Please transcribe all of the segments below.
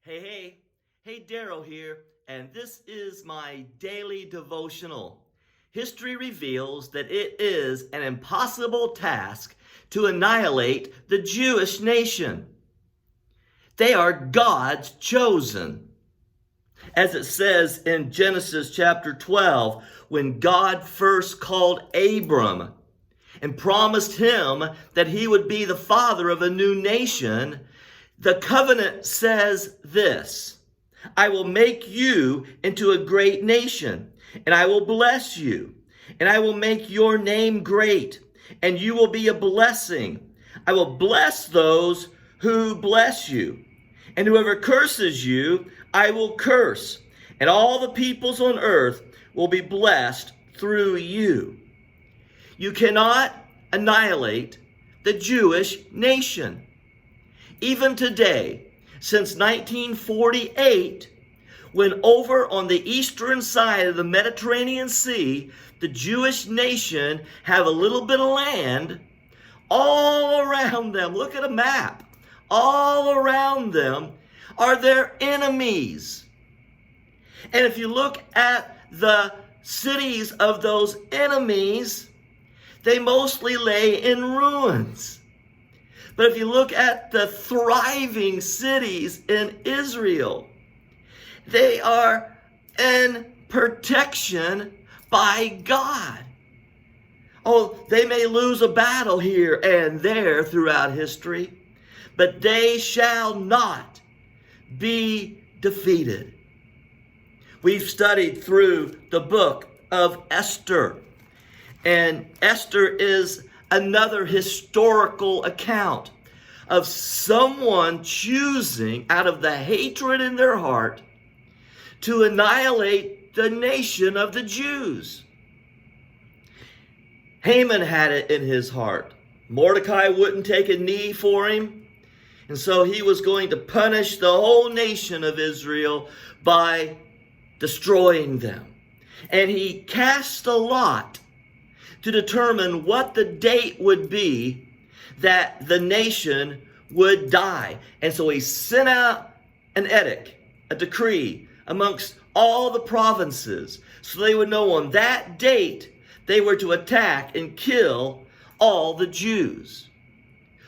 Hey, Daryl here, and this is my daily devotional. History reveals that it is an impossible task to annihilate the Jewish nation. They are God's chosen. As it says in Genesis chapter 12, when God first called Abram and promised him that he would be the father of a new nation, the covenant says this: I will make you into a great nation, and I will bless you, and I will make your name great, and you will be a blessing. I will bless those who bless you, and whoever curses you, I will curse, and all the peoples on earth will be blessed through you. You cannot annihilate the Jewish nation. Even today, since 1948, when over on the eastern side of the Mediterranean Sea, the Jewish nation have a little bit of land, all around them, look at a map, all around them are their enemies. And if you look at the cities of those enemies, they mostly lay in ruins. But if you look at the thriving cities in Israel, they are in protection by God. Oh, they may lose a battle here and there throughout history, but they shall not be defeated. We've studied through the book of Esther, and Esther is another historical account of someone choosing out of the hatred in their heart to annihilate the nation of the Jews. Haman had it in his heart. Mordecai wouldn't take a knee for him, and so he was going to punish the whole nation of Israel by destroying them. And he cast a lot to determine what the date would be that the nation would die. And so he sent out an edict, a decree, amongst all the provinces, so they would know on that date they were to attack and kill all the Jews.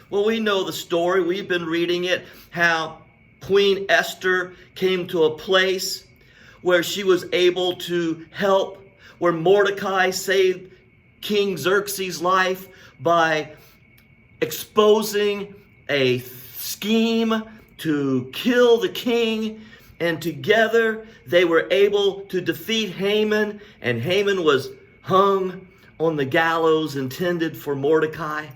Well, we know the story. We've been reading it, how Queen Esther came to a place where she was able to help, where Mordecai saved King Xerxes' life by exposing a scheme to kill the king, and together they were able to defeat Haman, and Haman was hung on the gallows intended for Mordecai.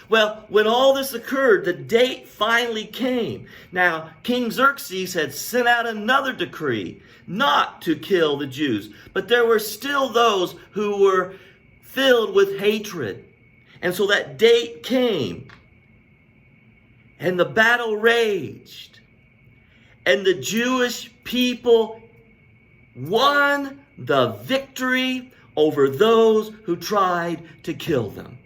Well, when all this occurred, the date finally came. Now, King Xerxes had sent out another decree not to kill the Jews, but there were still those who were filled with hatred. And so that date came, and the battle raged, and the Jewish people won the victory over those who tried to kill them.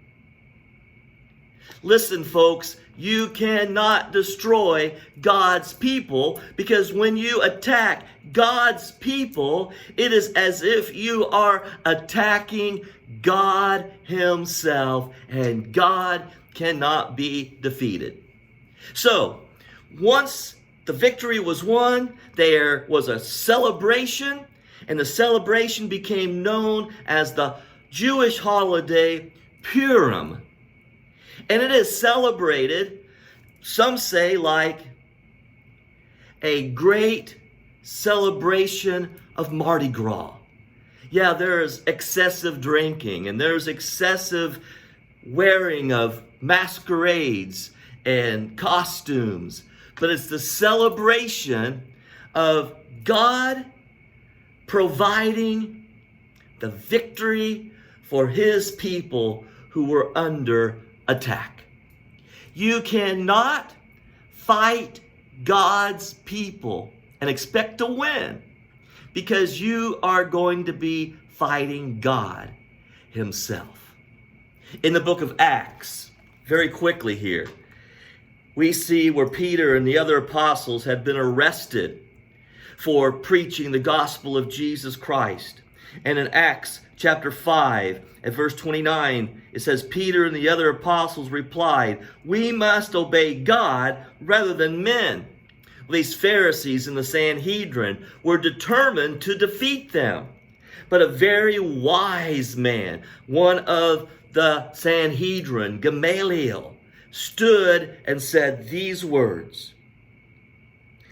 Listen, folks, you cannot destroy God's people, because when you attack God's people, it is as if you are attacking God himself, and God cannot be defeated. So, once the victory was won, there was a celebration, and the celebration became known as the Jewish holiday Purim. And it is celebrated, some say, like a great celebration of Mardi Gras. Yeah, there's excessive drinking, and there's excessive wearing of masquerades and costumes. But it's the celebration of God providing the victory for his people who were under attack. You cannot fight God's people and expect to win, because you are going to be fighting God himself. In the book of Acts, very quickly here, we see where Peter and the other apostles had been arrested for preaching the gospel of Jesus Christ. And in Acts chapter 5, at verse 29, it says, Peter and the other apostles replied, "We must obey God rather than men." These Pharisees in the Sanhedrin were determined to defeat them. But a very wise man, one of the Sanhedrin, Gamaliel, stood and said these words,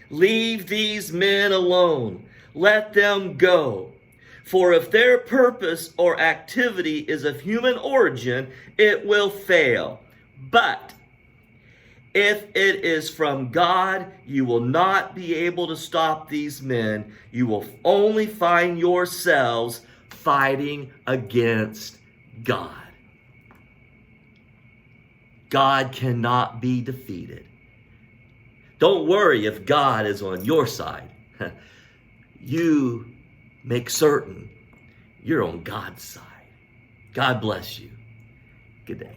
"Leave these men alone. Let them go. For if their purpose or activity is of human origin, it will fail. But if it is from God, you will not be able to stop these men. You will only find yourselves fighting against God." God cannot be defeated. Don't worry if God is on your side. You make certain you're on God's side. God bless you. Good day.